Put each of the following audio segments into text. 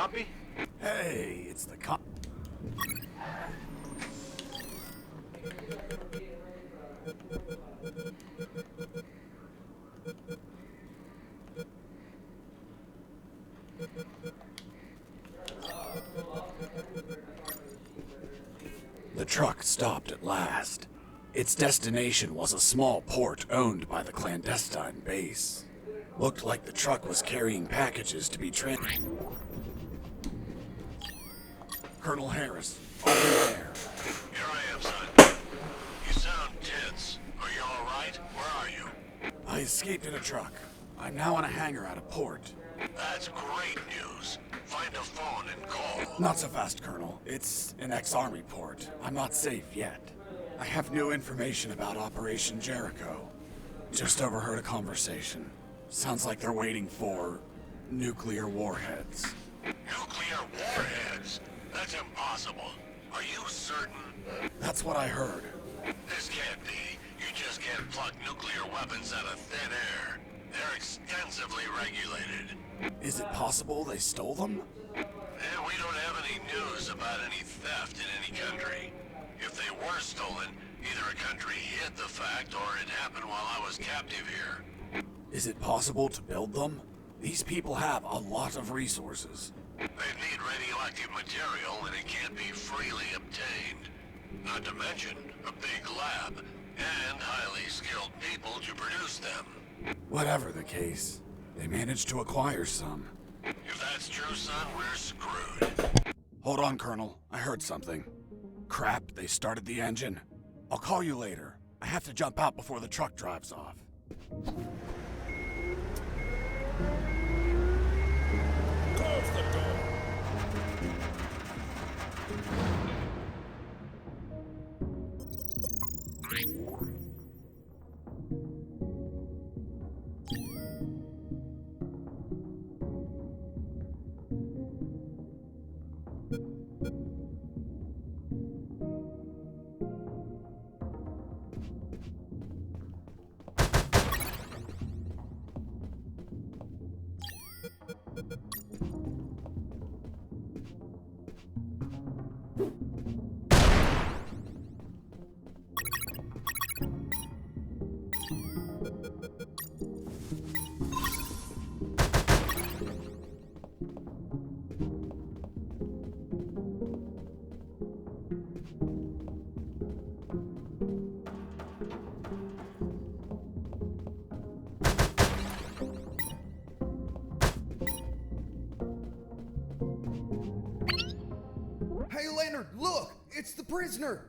Copy? Hey, it's the cop. The truck stopped at last. Its destination was a small port owned by the clandestine base. Looked like the truck was carrying packages to be transported. Colonel Harris, over there. Here I am, son. You sound tense. Are you all right? Where are you? I escaped in a truck. I'm now in a hangar at a port. That's great news. Find a phone and call. Not so fast, Colonel. It's an ex-Army port. I'm not safe yet. I have new information about Operation Jericho. Just overheard a conversation. Sounds like they're waiting for nuclear warheads. Nuclear warheads? That's impossible. Are you certain? That's what I heard. This can't be. You just can't pluck nuclear weapons out of thin air. They're extensively regulated. Is it possible they stole them? And we don't have any news about any theft in any country. If they were stolen, either a country hid the fact or it happened while I was captive here. Is it possible to build them? These people have a lot of resources. They need radioactive material and it can't be freely obtained. Not to mention a big lab and highly skilled people to produce them. Whatever the case, they managed to acquire some. If that's true, son, we're screwed. Hold on, Colonel. I heard something. Crap, they started the engine. I'll call you later. I have to jump out before the truck drives off. Close the door. Hey, Leonard, look! It's the prisoner!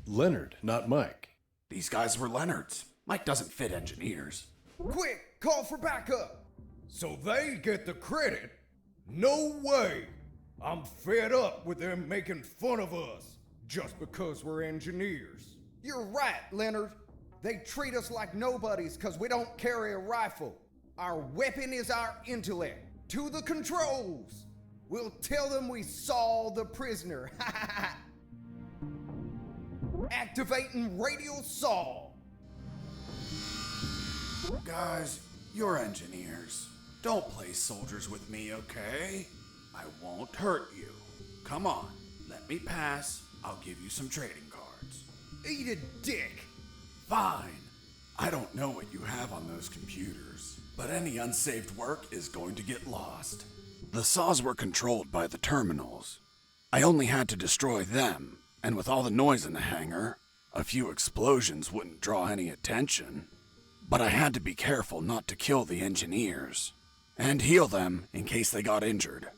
Leonard, not Mike. These guys were Leonard's. Mike doesn't fit engineers. Quick, call for backup! So they get the credit? No way! I'm fed up with them making fun of us just because we're engineers. You're right, Leonard. They treat us like nobodies because we don't carry a rifle. Our weapon is our intellect. To the controls! We'll tell them we saw the prisoner. Activating radial saw. Guys, you're engineers. Don't play soldiers with me, okay? I won't hurt you. Come on, let me pass. I'll give you some trading cards. Eat a dick. Fine. I don't know what you have on those computers, but any unsaved work is going to get lost. The saws were controlled by the terminals. I only had to destroy them, and with all the noise in the hangar, a few explosions wouldn't draw any attention. But I had to be careful not to kill the engineers, and heal them in case they got injured.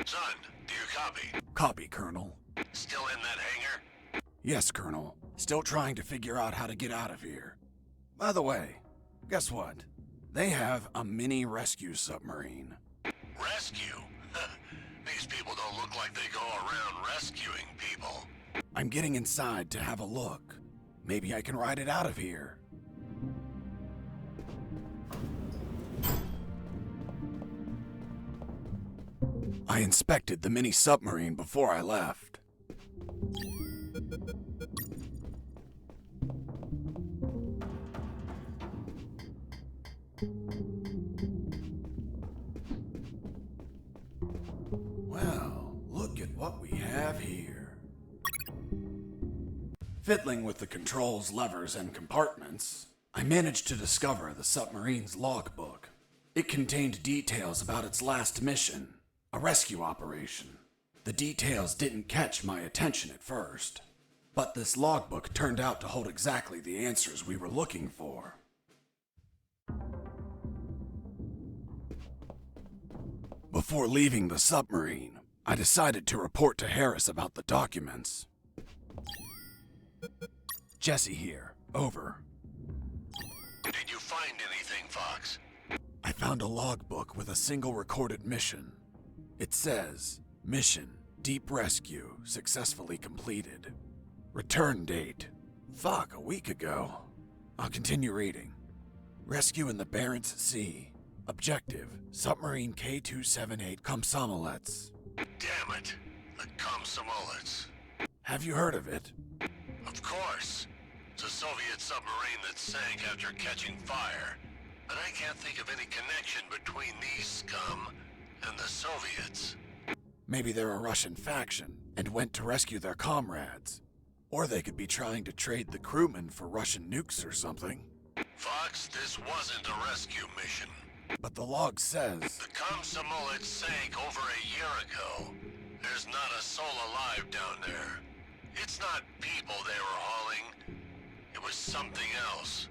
Son, do you copy? Copy, Colonel. Still in that hangar? Yes, Colonel. Still trying to figure out how to get out of here. By the way, guess what? They have a mini rescue submarine. Rescue? These people don't look like they go around rescuing people. I'm getting inside to have a look. Maybe I can ride it out of here. I inspected the mini submarine before I left. Well, look at what we have here. Fiddling with the controls, levers, and compartments, I managed to discover the submarine's logbook. It contained details about its last mission, a rescue operation. The details didn't catch my attention at first, but this logbook turned out to hold exactly the answers we were looking for. Before leaving the submarine, I decided to report to Harris about the documents. Jesse here. Over. Did you find anything, Fox? I found a logbook with a single recorded mission. It says, Mission, Deep Rescue, successfully completed. Return date, a week ago. I'll continue reading. Rescue in the Barents Sea. Objective, Submarine K-278 Komsomolets. Damn it. The Komsomolets. Have you heard of it? Of course. It's a Soviet submarine that sank after catching fire. But I can't think of any connection between these scum and the Soviets. Maybe they're a Russian faction and went to rescue their comrades. Or they could be trying to trade the crewmen for Russian nukes or something. Fox, this wasn't a rescue mission. But the log says... The Komsomolets sank over a year ago. There's not a soul alive down there. It's not people they were hauling. It was something else.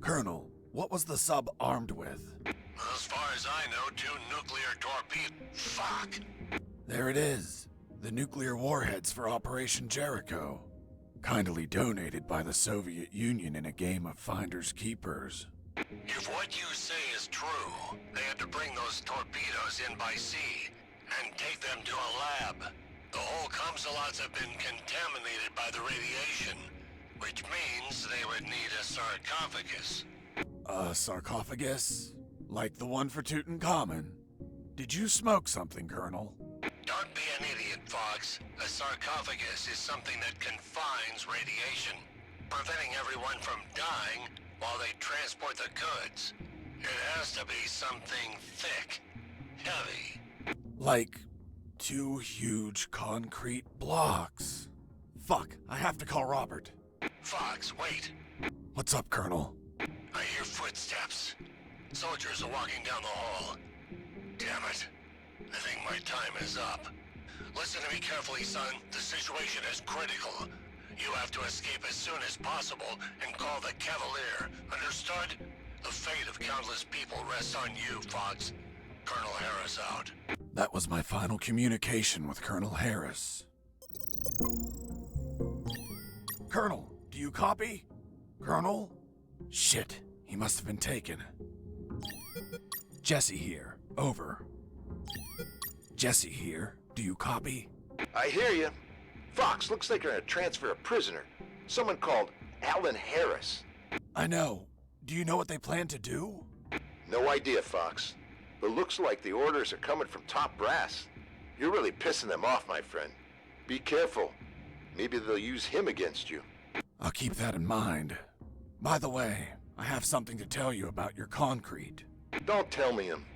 Colonel, what was the sub armed with? As far as I know, 2 nuclear torpedoes. Fuck! There it is. The nuclear warheads for Operation Jericho. Kindly donated by the Soviet Union in a game of Finders Keepers. If what you say is true, they had to bring those torpedoes in by sea and take them to a lab. The whole Komsomolets have been contaminated by the radiation, which means they would need a sarcophagus. A sarcophagus? Like the one for Tutankhamun? Did you smoke something, Colonel? Don't be an idiot, Fox. A sarcophagus is something that confines radiation, preventing everyone from dying while they transport the goods. It has to be something thick, heavy. Like 2 huge concrete blocks. Fuck, I have to call Robert. Fox, wait. What's up, Colonel? I footsteps. Soldiers are walking down the hall. Damn it. I think my time is up. Listen to me carefully, son. The situation is critical. You have to escape as soon as possible and call the Cavalier. Understood? The fate of countless people rests on you, Fox. Colonel Harris out. That was my final communication with Colonel Harris. Colonel, do you copy? Colonel? Shit, he must have been taken. Jesse here, over. Jesse here, do you copy? I hear you. Fox, looks like you're gonna transfer a prisoner. Someone called Alan Harris. I know. Do you know what they plan to do? No idea, Fox. But looks like the orders are coming from top brass. You're really pissing them off, my friend. Be careful. Maybe they'll use him against you. I'll keep that in mind. By the way, I have something to tell you about your concrete. Don't tell me him.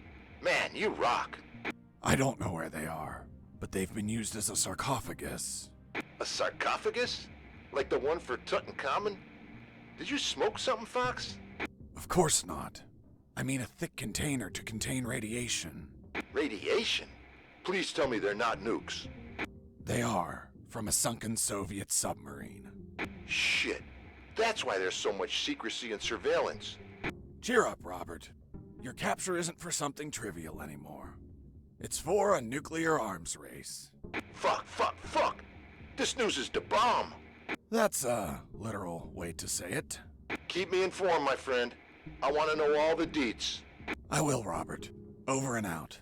Man, you rock. I don't know where they are, but they've been used as a sarcophagus. A sarcophagus? Like the one for Tutankhamun? Did you smoke something, Fox? Of course not. I mean a thick container to contain radiation. Radiation? Please tell me they're not nukes. They are, from a sunken Soviet submarine. Shit. That's why there's so much secrecy and surveillance. Cheer up, Robert. Your capture isn't for something trivial anymore. It's for a nuclear arms race. Fuck. This news is the bomb. That's a literal way to say it. Keep me informed, my friend. I want to know all the deets. I will, Robert. Over and out.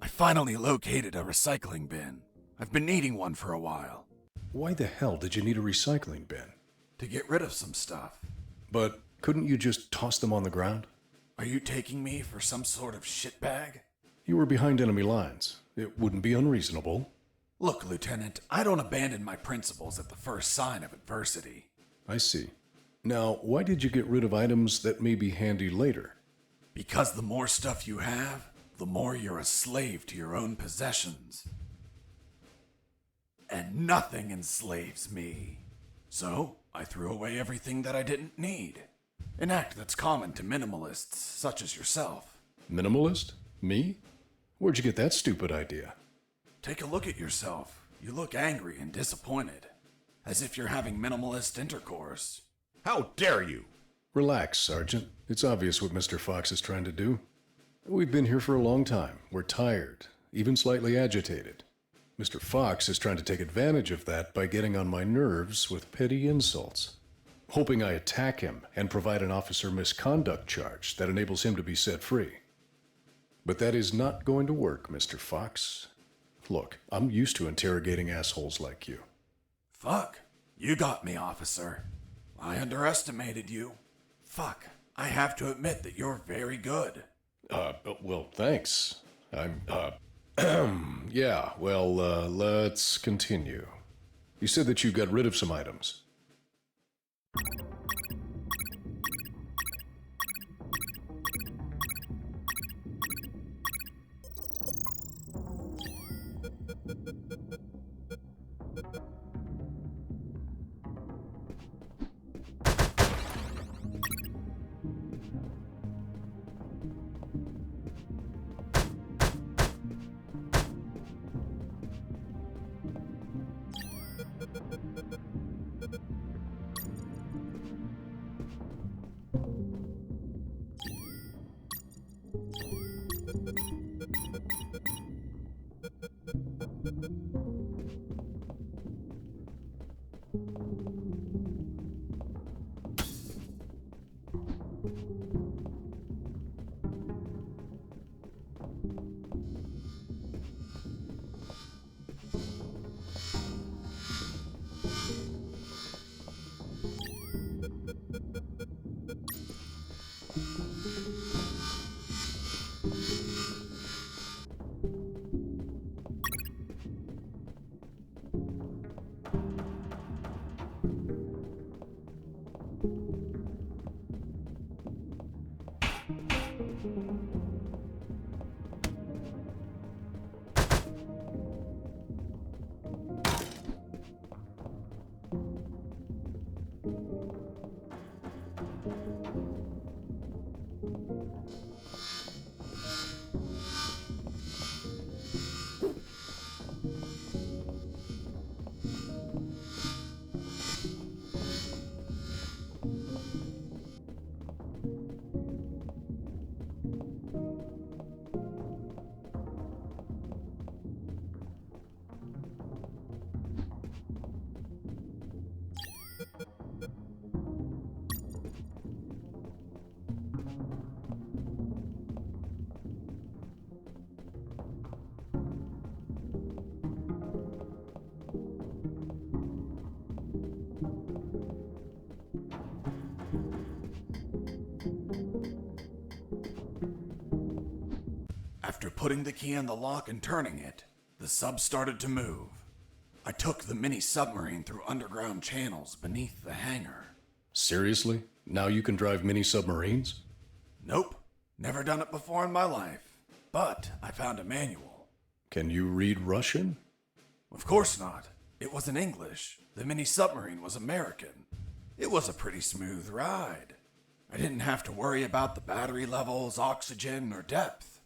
I finally located a recycling bin. I've been needing one for a while. Why the hell did you need a recycling bin? To get rid of some stuff. But couldn't you just toss them on the ground? Are you taking me for some sort of shitbag? You were behind enemy lines. It wouldn't be unreasonable. Look, Lieutenant, I don't abandon my principles at the first sign of adversity. I see. Now, why did you get rid of items that may be handy later? Because the more stuff you have, the more you're a slave to your own possessions. And nothing enslaves me. So, I threw away everything that I didn't need. An act that's common to minimalists such as yourself. Minimalist? Me? Where'd you get that stupid idea? Take a look at yourself. You look angry and disappointed. As if you're having minimalist intercourse. How dare you? Relax, Sergeant. It's obvious what Mr. Fox is trying to do. We've been here for a long time. We're tired, even slightly agitated. Mr. Fox is trying to take advantage of that by getting on my nerves with petty insults, hoping I attack him and provide an officer misconduct charge that enables him to be set free. But that is not going to work, Mr. Fox. Look, I'm used to interrogating assholes like you. Fuck. You got me, officer. I underestimated you. Fuck. I have to admit that you're very good. Well, thanks. Yeah, well, let's continue. You said that you got rid of some items. After putting the key in the lock and turning it, the sub started to move. I took the mini submarine through underground channels beneath the hangar. Seriously? Now you can drive mini submarines? Nope, never done it before in my life. But I found a manual. Can you read Russian? Of course not. It was in English. The mini submarine was American. It was a pretty smooth ride. I didn't have to worry about the battery levels, oxygen, or depth.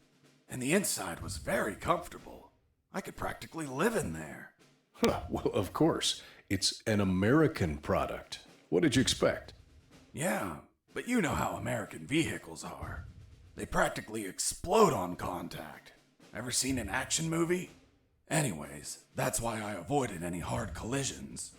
And the inside was very comfortable. I could practically live in there. Huh, well, of course. It's an American product. What did you expect? Yeah, but you know how American vehicles are. They practically explode on contact. Ever seen an action movie? Anyways, that's why I avoided any hard collisions.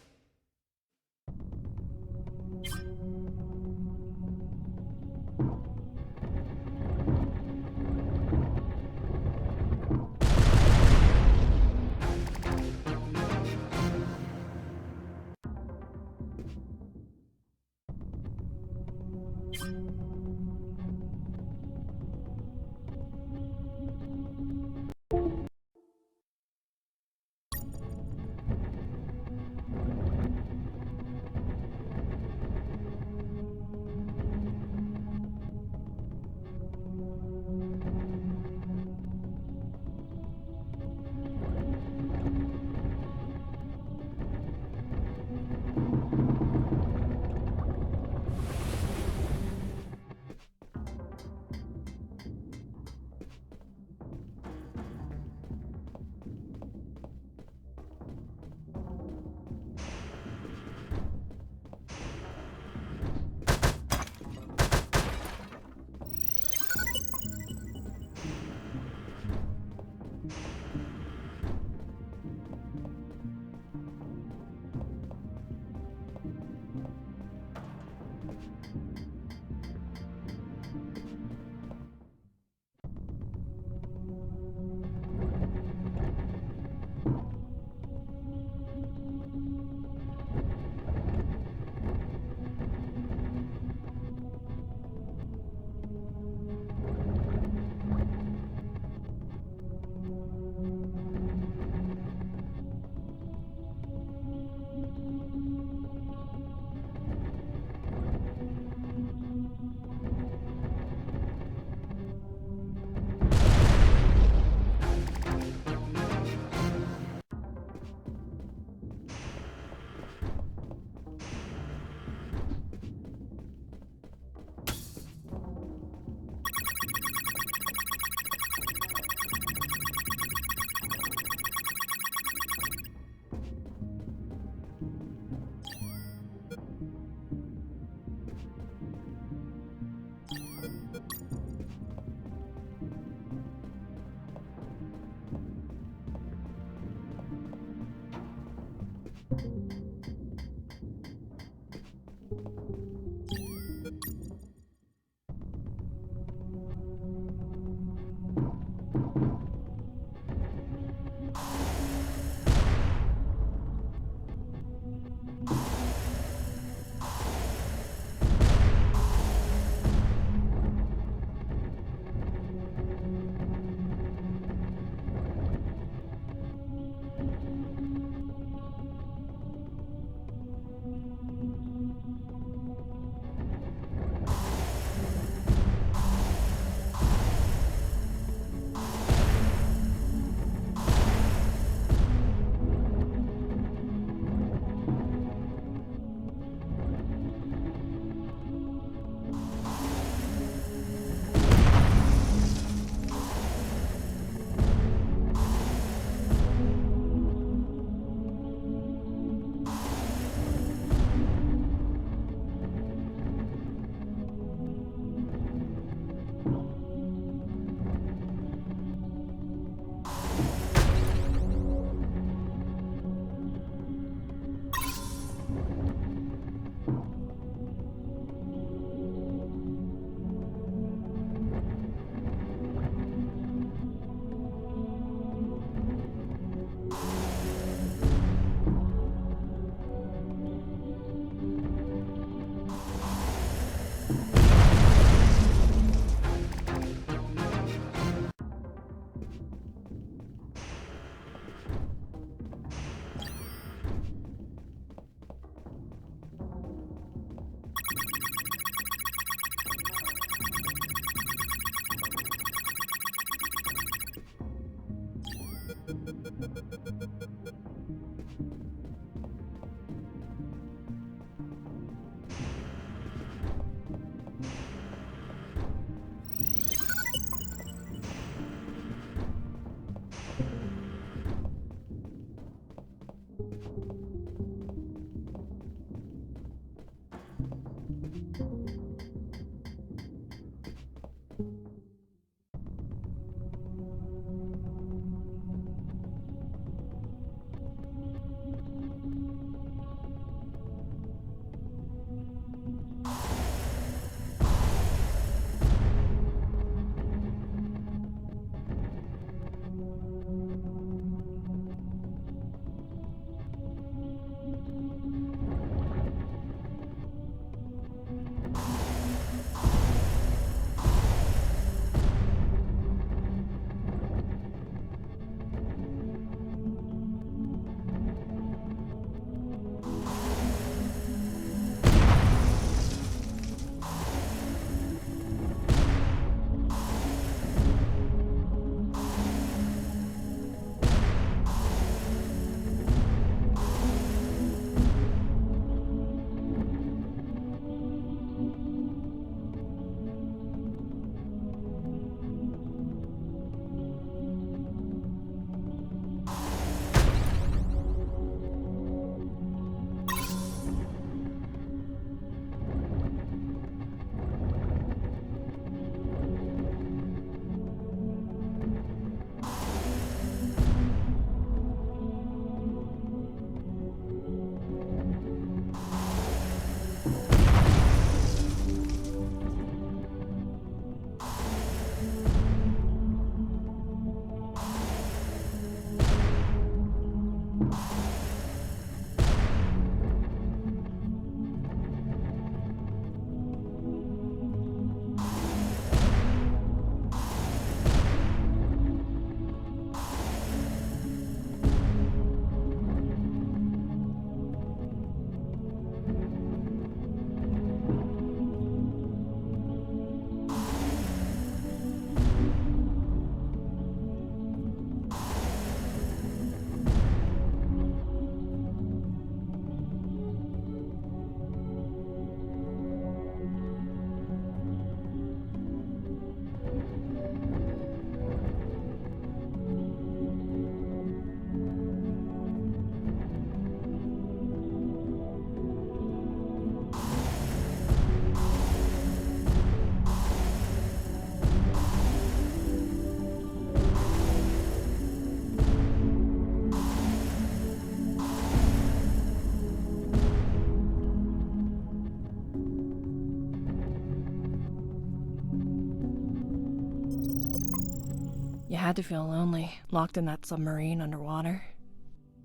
had to feel lonely, locked in that submarine underwater.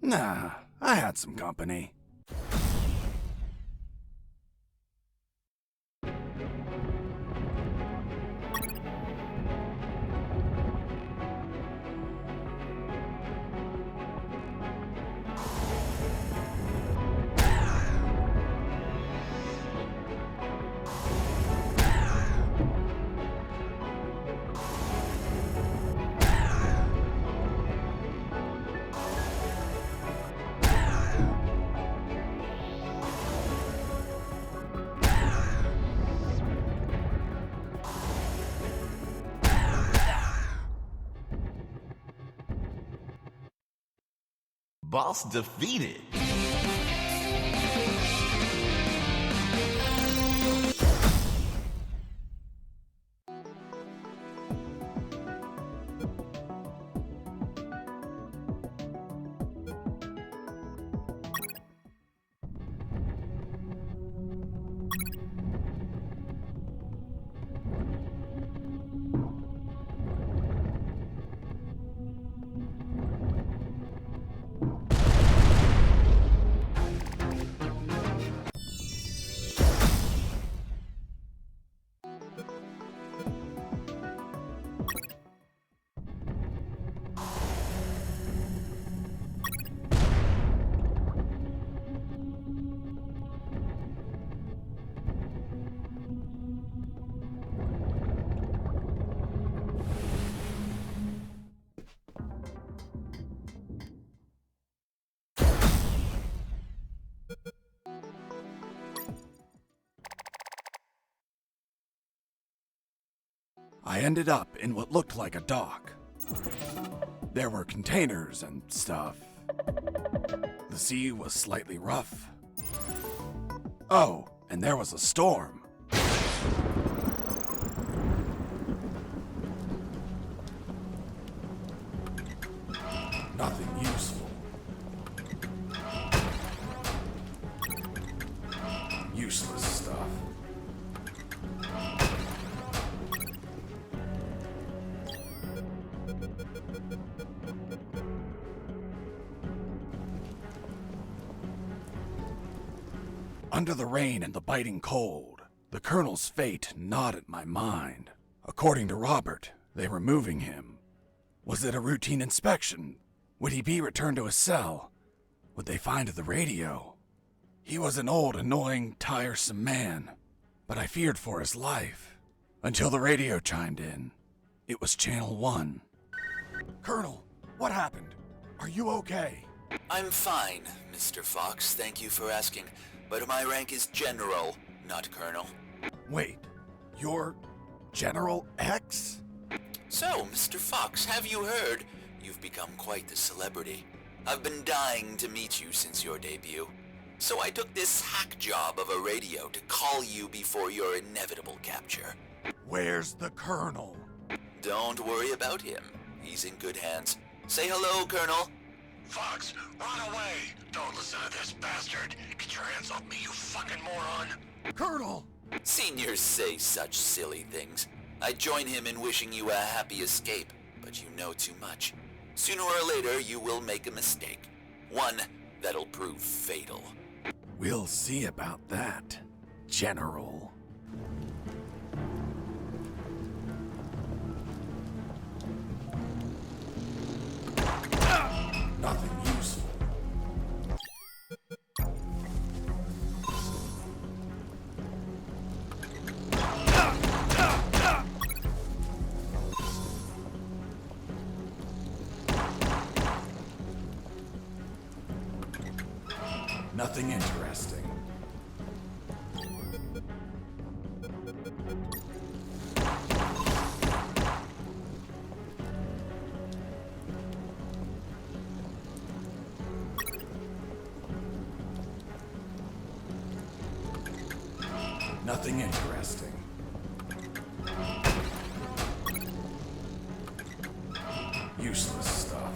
Nah, I had some company. Boss defeated. I ended up in what looked like a dock. There were containers and stuff. The sea was slightly rough. Oh, and there was a storm. Nothing useful. Useless stuff. Under the rain and the biting cold, the Colonel's fate gnawed at my mind. According to Robert, they were moving him. Was it a routine inspection? Would he be returned to his cell? Would they find the radio? He was an old, annoying, tiresome man, but I feared for his life. Until the radio chimed in. It was Channel 1. Colonel, what happened? Are you okay? I'm fine, Mr. Fox, thank you for asking. But my rank is General, not Colonel. Wait, you're General X? So, Mr. Fox, have you heard? You've become quite the celebrity. I've been dying to meet you since your debut. So I took this hack job of a radio to call you before your inevitable capture. Where's the Colonel? Don't worry about him. He's in good hands. Say hello, Colonel. Fox, run away! Don't listen to this bastard! Get your hands off me, you fucking moron! Colonel! Seniors say such silly things. I join him in wishing you a happy escape, but you know too much. Sooner or later, you will make a mistake. One that'll prove fatal. We'll see about that, General. Nothing useful. Nothing interesting. Nothing interesting. Useless stuff.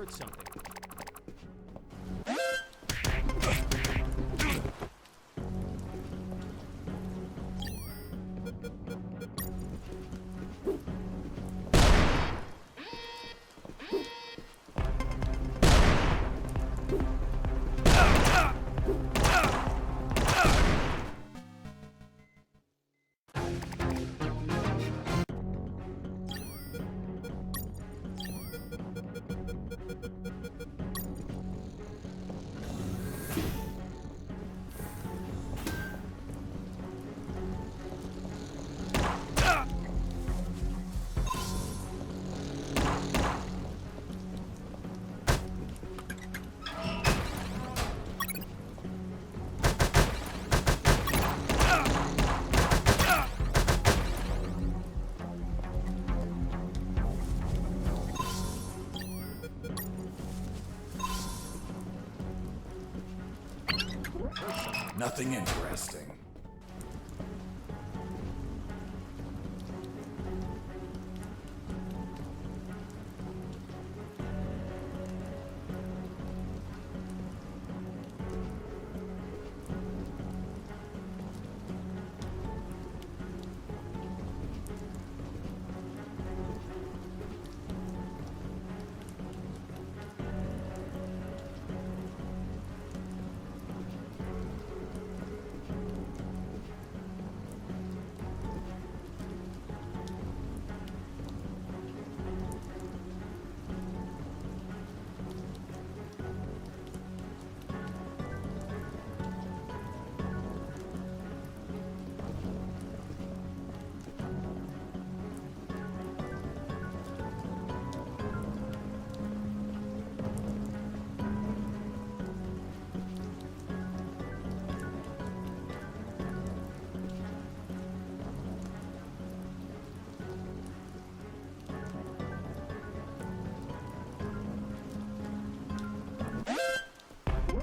Heard something. Nothing interesting.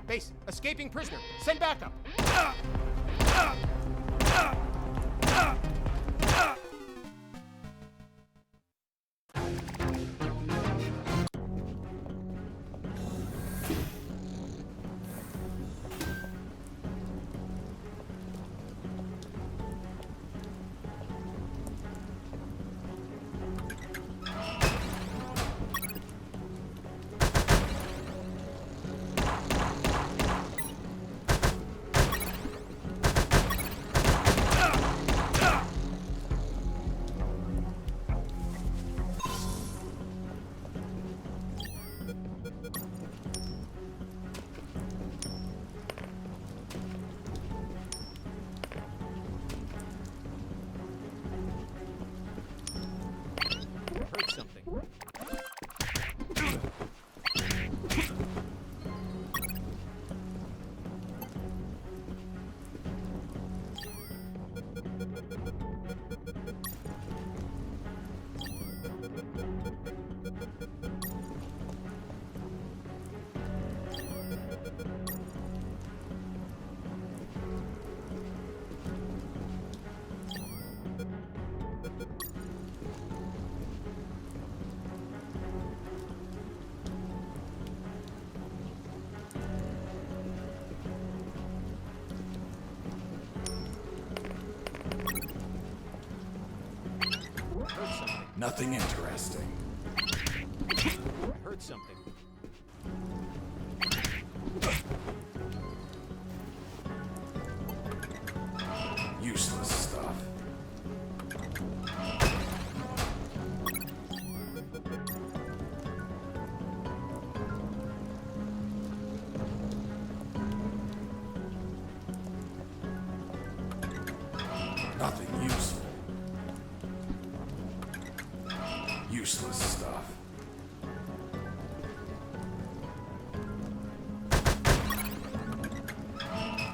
Base, escaping prisoner. Send backup. Heard something. Nothing interesting. Heard something. Useless stuff. Nothing useful. Useless stuff.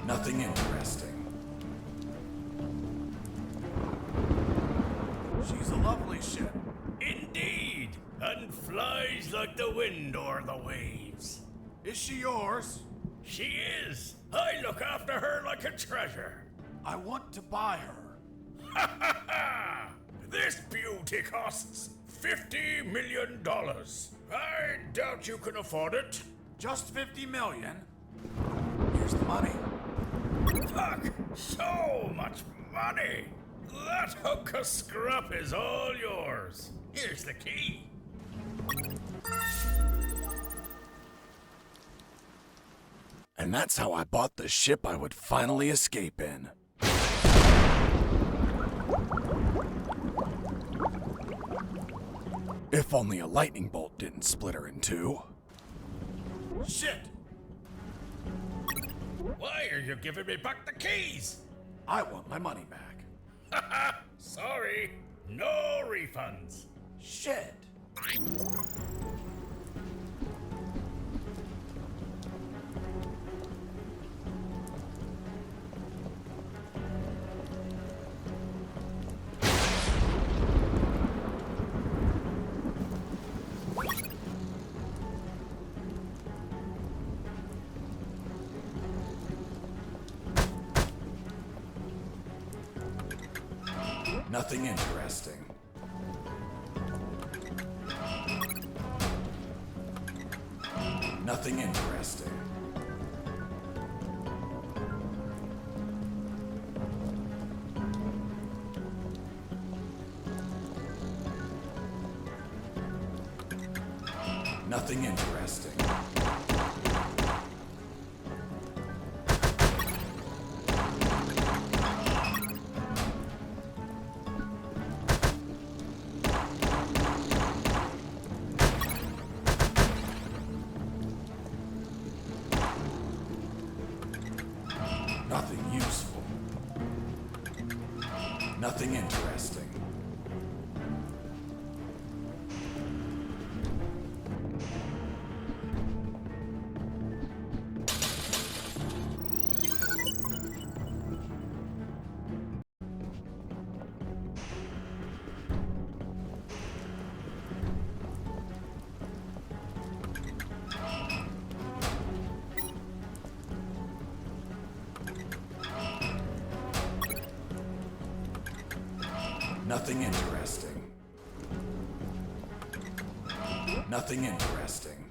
Nothing interesting. She's a lovely ship. Indeed, and flies like the wind or the waves. Is she yours? She is. I look after her like a treasure. I want to buy her. Ha ha ha! This beauty costs $50 million. I doubt you can afford it. Just 50 million? Here's the money. Fuck! So much money! That hunk of scrap is all yours. Here's the key. And that's how I bought the ship I would finally escape in. If only a lightning bolt didn't split her in two. Shit! Why are you giving me back the keys? I want my money back. Haha! Sorry. No refunds. Shit. Nothing interesting. Nothing interesting. Nothing interesting. Nothing useful. Nothing interesting. Nothing interesting. Nothing interesting.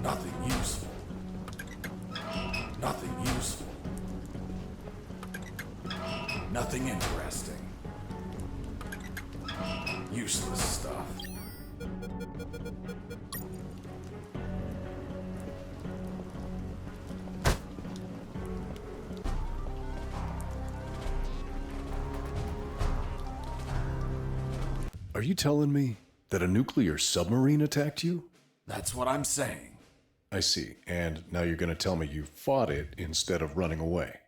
Nothing useful. Nothing useful. Nothing interesting. Useless stuff. Are you telling me that a nuclear submarine attacked you? That's what I'm saying. I see. And now you're going to tell me you fought it instead of running away.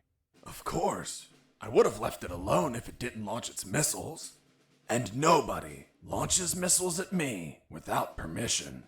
Of course. I would have left it alone if it didn't launch its missiles. And nobody launches missiles at me without permission.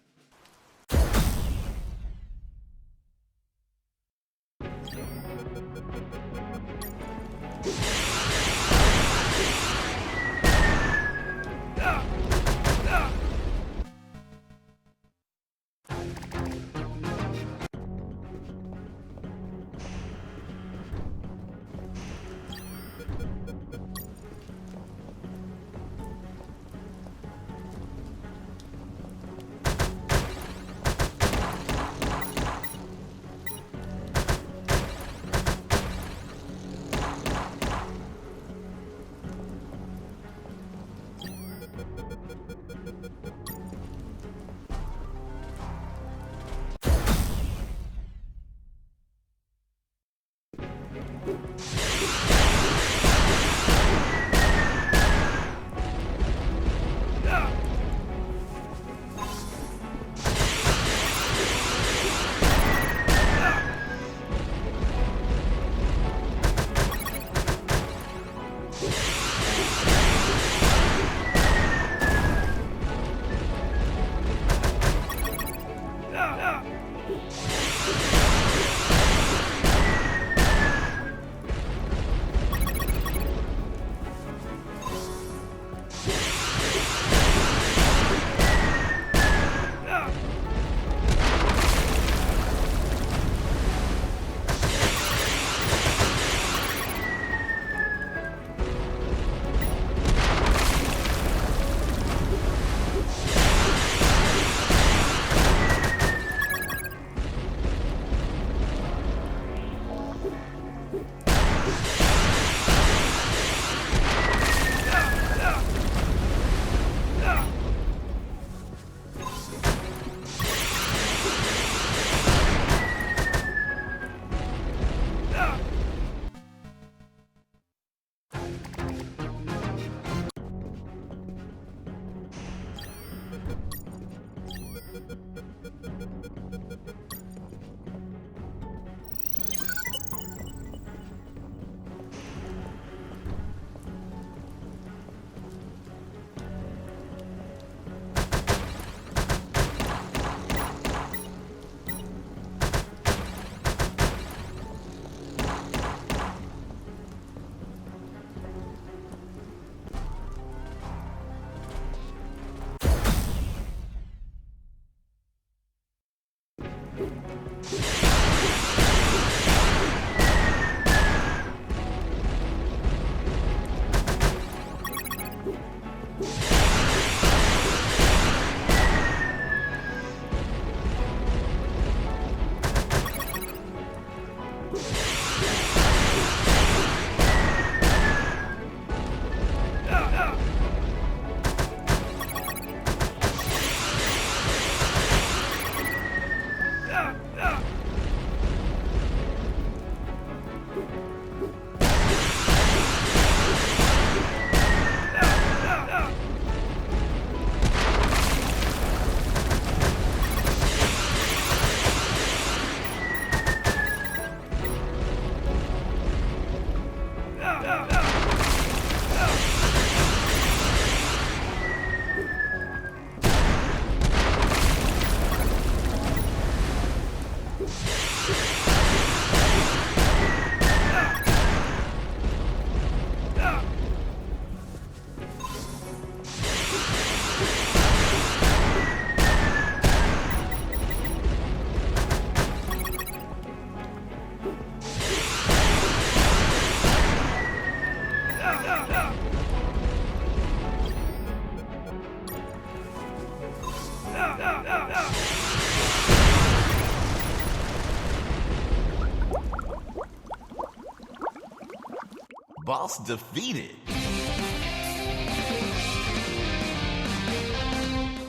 Boss defeated.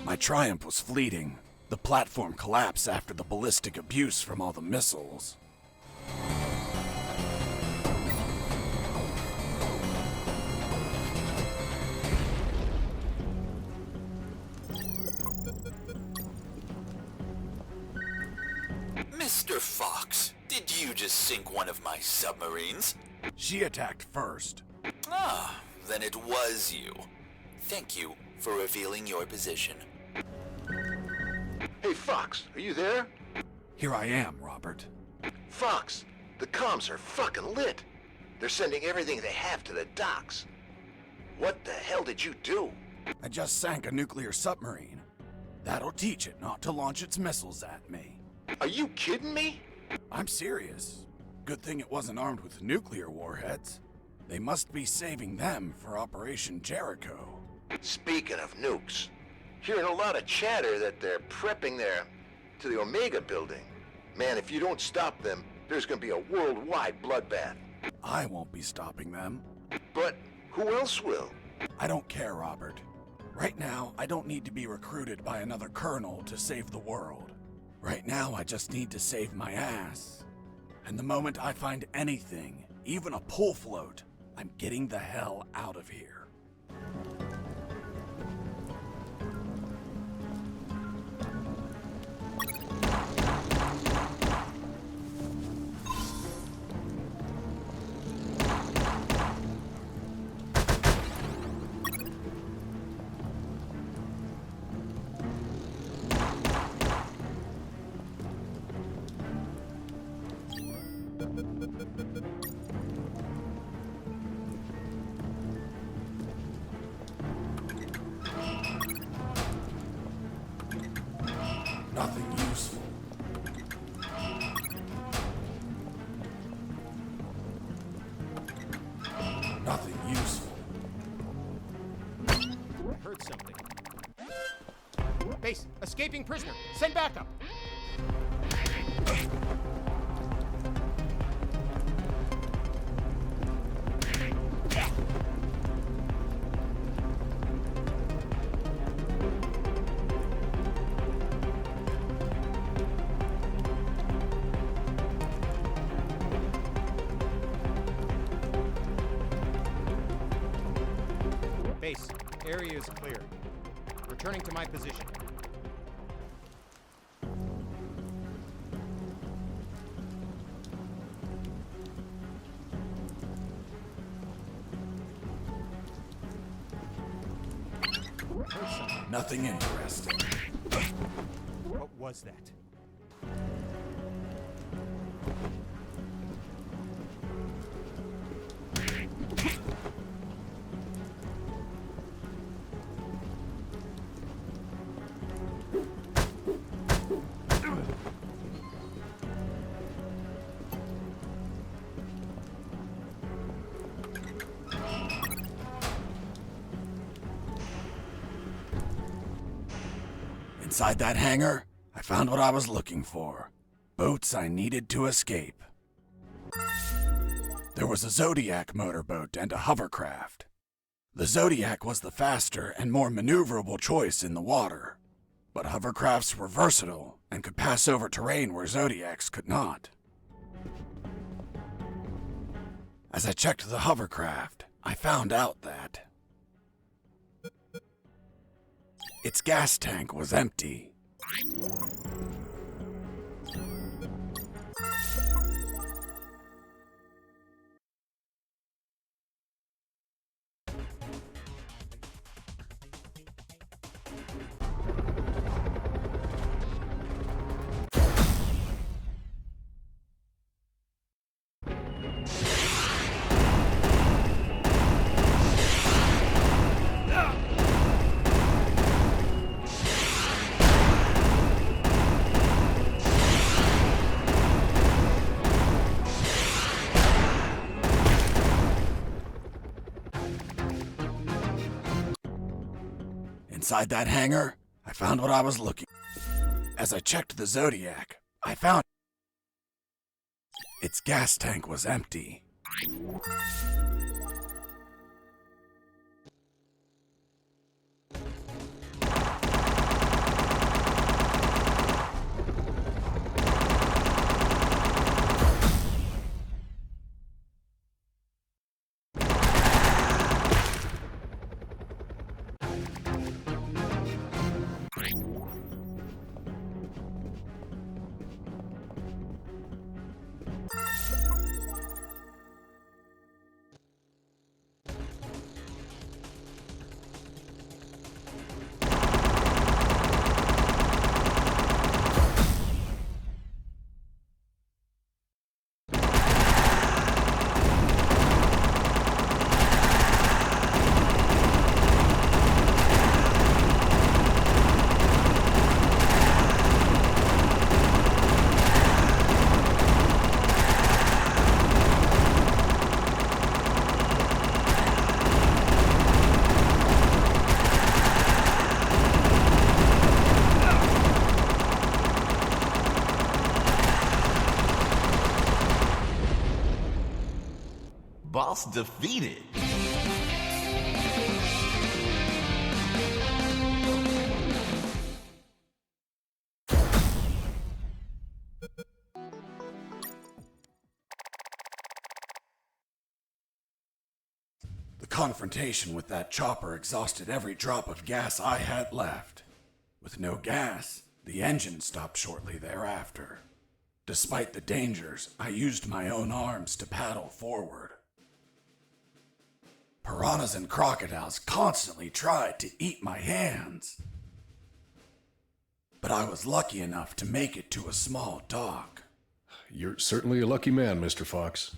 My triumph was fleeting. The platform collapsed after the ballistic abuse from all the missiles. Mr. Fox, did you just sink one of my submarines? She attacked first. Ah, then it was you. Thank you for revealing your position. Hey, Fox, are you there? Here I am, Robert. Fox, the comms are fucking lit. They're sending everything they have to the docks. What the hell did you do? I just sank a nuclear submarine. That'll teach it not to launch its missiles at me. Are you kidding me? I'm serious. Good thing it wasn't armed with nuclear warheads. They must be saving them for Operation Jericho. Speaking of nukes, hearing a lot of chatter that they're prepping to the Omega building. Man, if you don't stop them, there's gonna be a worldwide bloodbath. I won't be stopping them. But who else will? I don't care, Robert. Right now, I don't need to be recruited by another colonel to save the world. Right now, I just need to save my ass. And the moment I find anything, even a pull float, I'm getting the hell out of here. Nothing useful. Nothing useful. I heard something. Base, escaping prisoner. Send backup. Base, area is clear. Returning to my position. Nothing interesting. What was that? Inside that hangar, I found what I was looking for. Boats I needed to escape. There was a Zodiac motorboat and a hovercraft. The Zodiac was the faster and more maneuverable choice in the water, but hovercrafts were versatile and could pass over terrain where Zodiacs could not. As I checked the hovercraft, I found out that its gas tank was empty. Inside that hangar, I found what I was looking for. As I checked the Zodiac, I found its gas tank was empty. Boss defeated. The confrontation with that chopper exhausted every drop of gas I had left. With no gas, the engine stopped shortly thereafter. Despite the dangers, I used my own arms to paddle forward. Piranhas and crocodiles constantly tried to eat my hands. But I was lucky enough to make it to a small dock. You're certainly a lucky man, Mr. Fox.